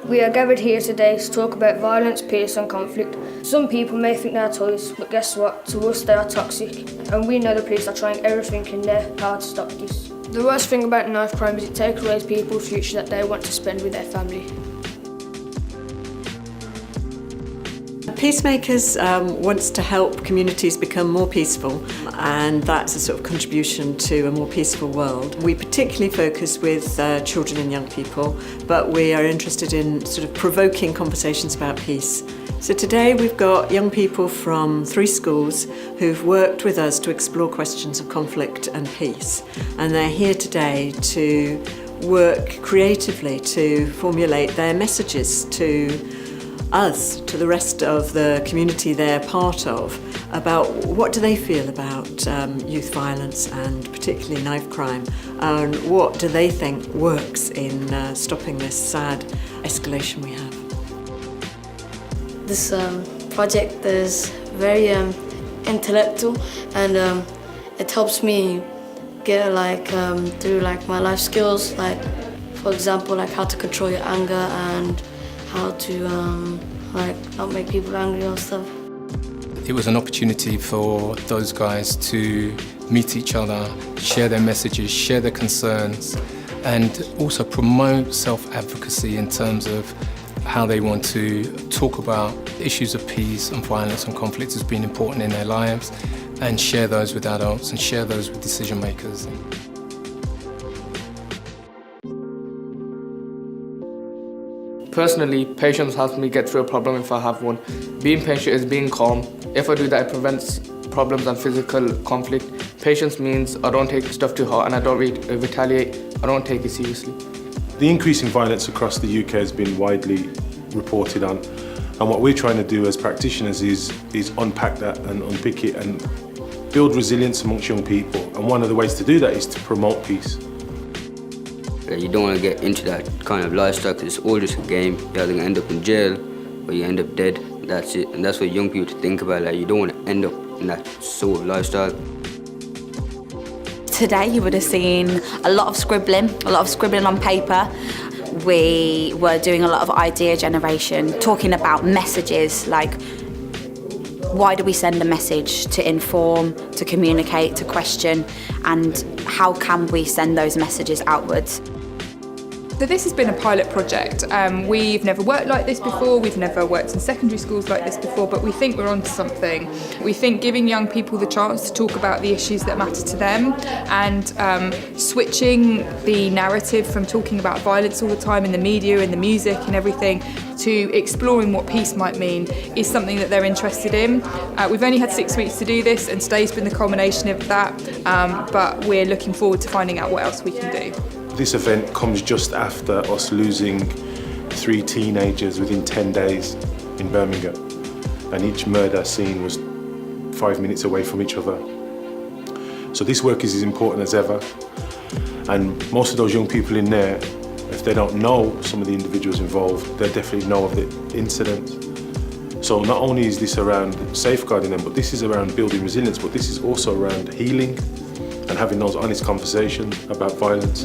We are gathered here today to talk about violence, peace and conflict. Some people may think they are toys, but guess what? To us they are toxic, and we know the police are trying everything in their power to stop this. The worst thing about knife crime is it takes away people's future that they want to spend with their family. Peacemakers wants to help communities become more peaceful, and that's a sort of contribution to a more peaceful world. We particularly focus with children and young people, but we are interested in sort of provoking conversations about peace. So today we've got young people from 3 schools who've worked with us to explore questions of conflict and peace, and they're here today to work creatively to formulate their messages to us, to the rest of the community they're part of, about what do they feel about youth violence and particularly knife crime, and what do they think works in stopping this sad escalation we have. This project is very intellectual, and it helps me get through my life skills, for example how to control your anger and how to not make people angry or stuff. It was an opportunity for those guys to meet each other, share their messages, share their concerns, and also promote self-advocacy in terms of how they want to talk about issues of peace and violence and conflict as being important in their lives, and share those with adults and share those with decision makers. Personally, patience helps me get through a problem if I have one. Being patient is being calm. If I do that, it prevents problems and physical conflict. Patience means I don't take stuff too hard and I don't retaliate. I don't take it seriously. The increasing violence across the UK has been widely reported on, and what we're trying to do as practitioners is unpack that and unpick it and build resilience amongst young people. And one of the ways to do that is to promote peace. You don't want to get into that kind of lifestyle because it's all just a game. You're either going to end up in jail or you end up dead. That's it. And that's what young people to think about. You don't want to end up in that sort of lifestyle. Today you would have seen a lot of scribbling on paper. We were doing a lot of idea generation, talking about messages, like why do we send a message? To inform, to communicate, to question, and how can we send those messages outwards? So this has been a pilot project. We've never worked like this before, we've never worked in secondary schools like this before, but we think we're onto something. We think giving young people the chance to talk about the issues that matter to them, and switching the narrative from talking about violence all the time in the media, in the music and everything, to exploring what peace might mean is something that they're interested in. We've only had 6 weeks to do this, and today's been the culmination of that, but we're looking forward to finding out what else we can do. This event comes just after us losing 3 teenagers within 10 days in Birmingham, and each murder scene was 5 minutes away from each other. So this work is as important as ever, and most of those young people in there, if they don't know some of the individuals involved, they definitely know of the incident. So not only is this around safeguarding them, but this is around building resilience, but this is also around healing and having those honest conversations about violence.